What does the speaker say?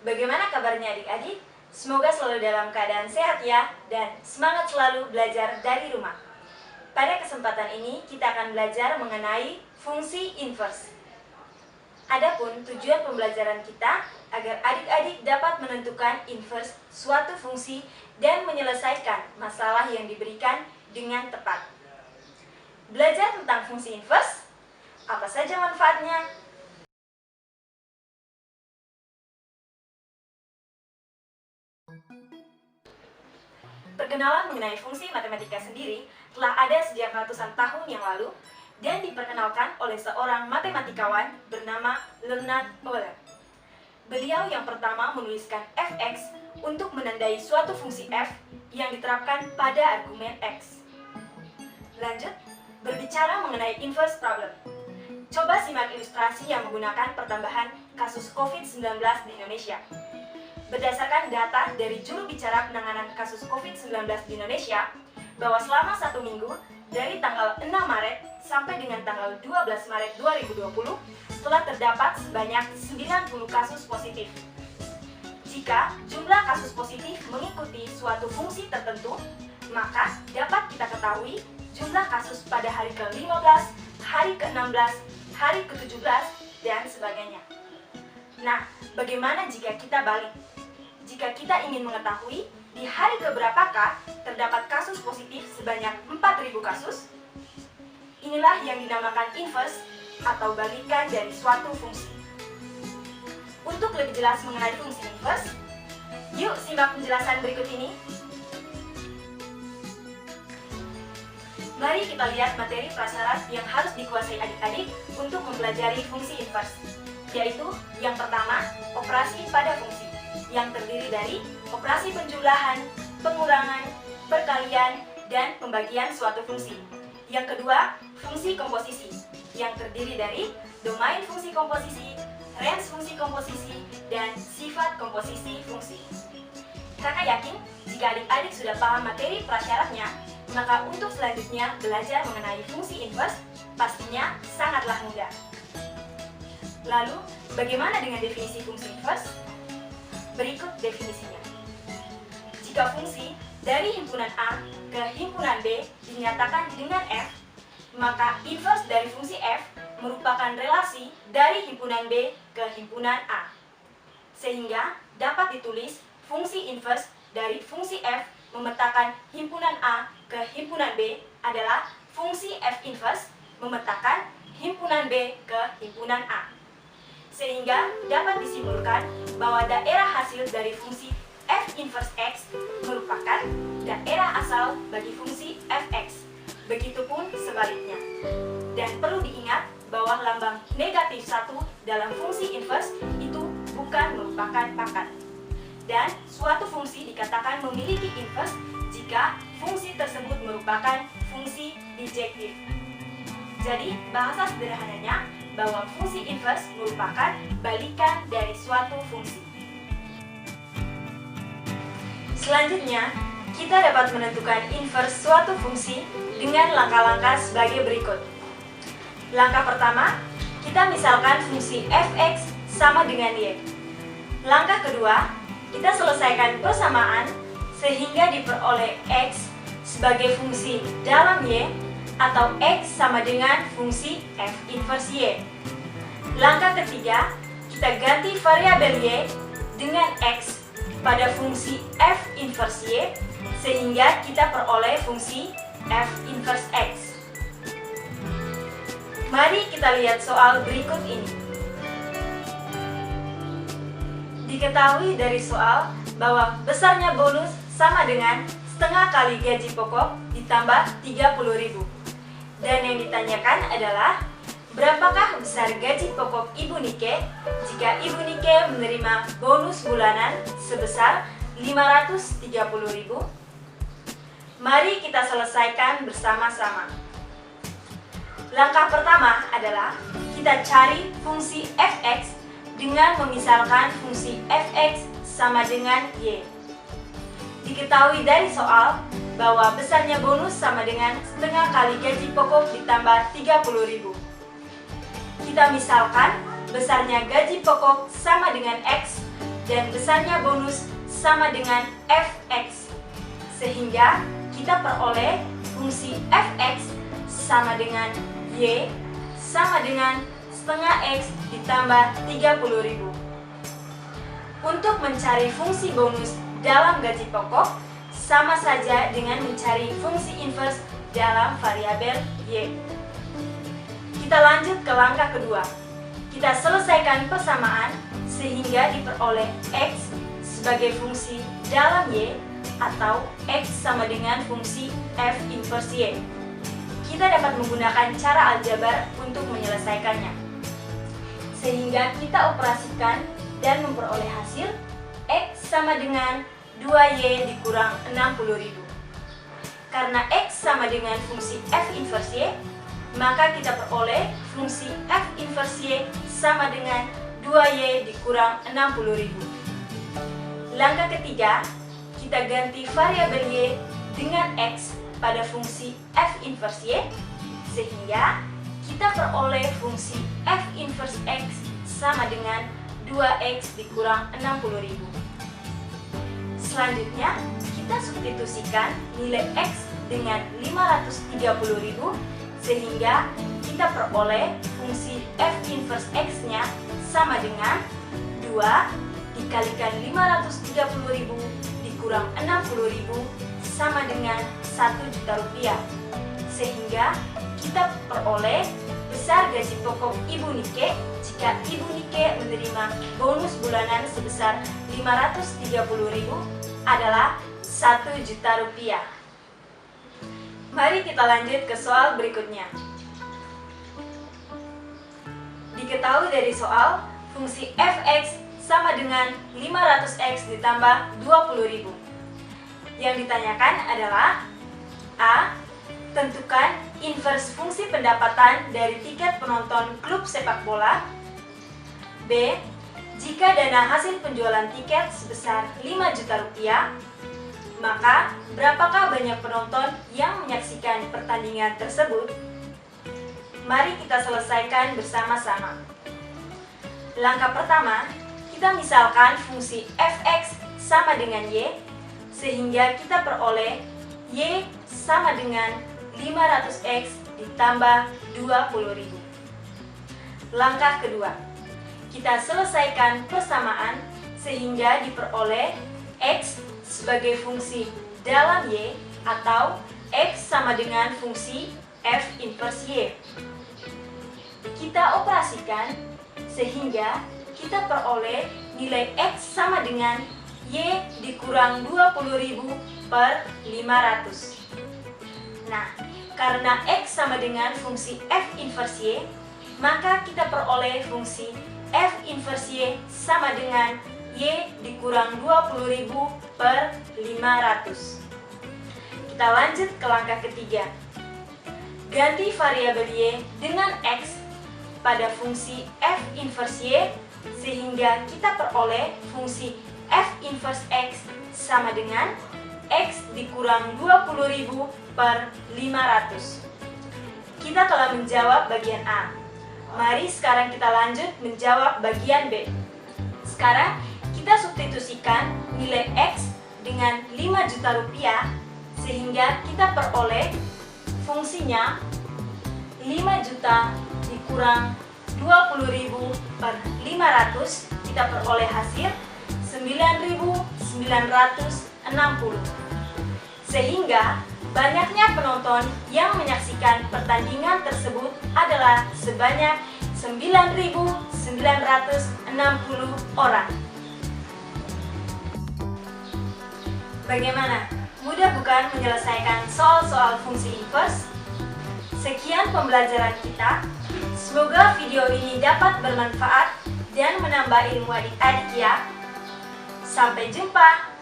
Bagaimana kabarnya adik-adik? Semoga selalu dalam keadaan sehat ya, dan semangat selalu belajar dari rumah. Pada kesempatan ini, kita akan belajar mengenai fungsi inverse. Adapun tujuan pembelajaran kita agar adik-adik dapat menentukan inverse suatu fungsi dan menyelesaikan masalah yang diberikan dengan tepat. Belajar tentang fungsi inverse, apa saja manfaatnya? Perkenalan mengenai fungsi matematika sendiri telah ada sejak ratusan tahun yang lalu dan diperkenalkan oleh seorang matematikawan bernama Leonard Euler. Beliau yang pertama menuliskan fx untuk menandai suatu fungsi f yang diterapkan pada argumen x. Lanjut, berbicara mengenai inverse problem. Coba simak ilustrasi yang menggunakan pertambahan kasus COVID-19 di Indonesia. Berdasarkan data dari juru bicara penanganan kasus COVID-19 di Indonesia, bahwa selama 1 minggu, dari tanggal 6 Maret sampai dengan tanggal 12 Maret 2020, telah terdapat sebanyak 90 kasus positif. Jika jumlah kasus positif mengikuti suatu fungsi tertentu, maka dapat kita ketahui jumlah kasus pada hari ke-15, hari ke-16, hari ke-17, dan sebagainya. Nah, bagaimana jika kita balik? Jika kita ingin mengetahui di hari keberapakah terdapat kasus positif sebanyak 4.000 kasus, inilah yang dinamakan inverse atau balikan dari suatu fungsi. Untuk lebih jelas mengenai fungsi inverse, yuk simak penjelasan berikut ini. Mari kita lihat materi prasyarat yang harus dikuasai adik-adik untuk mempelajari fungsi inverse, yaitu yang pertama, operasi pada fungsi, yang terdiri dari operasi penjumlahan, pengurangan, perkalian, dan pembagian suatu fungsi. Yang kedua, fungsi komposisi, yang terdiri dari domain fungsi komposisi, range fungsi komposisi, dan sifat komposisi fungsi. Kakak yakin jika adik-adik sudah paham materi prasyaratnya, maka untuk selanjutnya belajar mengenai fungsi inverse pastinya sangatlah mudah. Lalu, bagaimana dengan definisi fungsi inverse? Berikut definisinya. Jika fungsi dari himpunan A ke himpunan B dinyatakan dengan F, maka inverse dari fungsi F merupakan relasi dari himpunan B ke himpunan A. Sehingga dapat ditulis fungsi inverse dari fungsi F memetakan himpunan A ke himpunan B adalah fungsi F inverse memetakan himpunan B ke himpunan A. Sehingga dapat disimpulkan bahwa daerah hasil dari fungsi f inverse x merupakan daerah asal bagi fungsi fx. Begitupun sebaliknya. Dan perlu diingat bahwa lambang negatif 1 dalam fungsi inverse itu bukan merupakan pangkat. Dan suatu fungsi dikatakan memiliki inverse jika fungsi tersebut merupakan fungsi bijektif. Jadi, bahasa sederhananya bahwa fungsi inverse merupakan balikan dari suatu fungsi. Selanjutnya, kita dapat menentukan inverse suatu fungsi dengan langkah-langkah sebagai berikut. Langkah pertama, kita misalkan fungsi fx sama dengan y. Langkah kedua, kita selesaikan persamaan sehingga diperoleh x sebagai fungsi dalam y atau x sama dengan fungsi f inverse y. Langkah ketiga, kita ganti variabel y dengan x pada fungsi f inverse y sehingga kita peroleh fungsi f inverse x. Mari kita lihat soal berikut ini. Diketahui dari soal bahwa besarnya bonus sama dengan setengah kali gaji pokok ditambah 30.000. Dan yang ditanyakan adalah, berapakah besar gaji pokok Ibu Nike jika Ibu Nike menerima bonus bulanan sebesar 530.000? Mari kita selesaikan bersama-sama. Langkah pertama adalah kita cari fungsi fx dengan memisalkan fungsi fx sama dengan y. Diketahui dari soal bahwa besarnya bonus sama dengan setengah kali gaji pokok ditambah 30.000. Kita misalkan besarnya gaji pokok sama dengan X dan besarnya bonus sama dengan fx. Sehingga kita peroleh fungsi fx sama dengan y sama dengan setengah x ditambah 30.000. Untuk mencari fungsi bonus dalam gaji pokok, sama saja dengan mencari fungsi inverse dalam variabel y. Kita lanjut ke langkah kedua. Kita selesaikan persamaan sehingga diperoleh x sebagai fungsi dalam y atau x sama dengan fungsi f inverse y. Kita dapat menggunakan cara aljabar untuk menyelesaikannya. Sehingga kita operasikan dan memperoleh hasil x sama dengan 2y dikurang 60.000. Karena x sama dengan fungsi f inverse y, maka kita peroleh fungsi f inverse y sama dengan 2y dikurang 60.000. Langkah ketiga, kita ganti variabel y dengan x pada fungsi f inverse y, sehingga kita peroleh fungsi f inverse x sama dengan 2x dikurang 60.000. Selanjutnya, kita substitusikan nilai x dengan 530.000 sehingga kita peroleh fungsi f inverse x-nya sama dengan 2 dikalikan 530.000 dikurang 60.000 sama dengan 1 juta rupiah. Sehingga kita peroleh besar gaji pokok Ibu Nike jika Ibu Nike menerima bonus bulanan sebesar 530.000 adalah 1 juta rupiah. Mari kita lanjut ke soal berikutnya. Diketahui dari soal, fungsi fx sama dengan 500x ditambah 20.000. Yang ditanyakan adalah A. Tentukan inverse fungsi pendapatan dari tiket penonton klub sepak bola. B. Jika dana hasil penjualan tiket sebesar 5 juta rupiah, maka berapakah banyak penonton yang menyaksikan pertandingan tersebut? Mari kita selesaikan bersama-sama. Langkah pertama, kita misalkan fungsi fx sama dengan y, sehingga kita peroleh y sama dengan 500x ditambah 20.000. Langkah kedua, kita selesaikan persamaan sehingga diperoleh x sebagai fungsi dalam y atau x sama dengan fungsi f inverse y. Kita operasikan sehingga kita peroleh nilai x sama dengan y dikurang 20.000 per 500. Nah, karena x sama dengan fungsi f inverse y, maka kita peroleh fungsi f inverse y sama dengan y dikurang 20.000 per 500. Kita lanjut ke langkah ketiga. Ganti variabel y dengan x pada fungsi f inverse y sehingga kita peroleh fungsi f inverse x sama dengan x dikurang 20.000 per 500. Kita telah menjawab bagian A. Mari sekarang kita lanjut menjawab bagian B. Sekarang kita substitusikan nilai x dengan 5 juta rupiah sehingga kita peroleh fungsinya 5 juta dikurang 20.000 per 500, kita peroleh hasil 9.960. Sehingga banyaknya penonton yang menyaksikan pertandingan tersebut adalah sebanyak 9.960 orang. Bagaimana? Mudah bukan menyelesaikan soal-soal fungsi inverse? Sekian pembelajaran kita. Semoga video ini dapat bermanfaat dan menambah ilmu adik-adik ya. Sampai jumpa.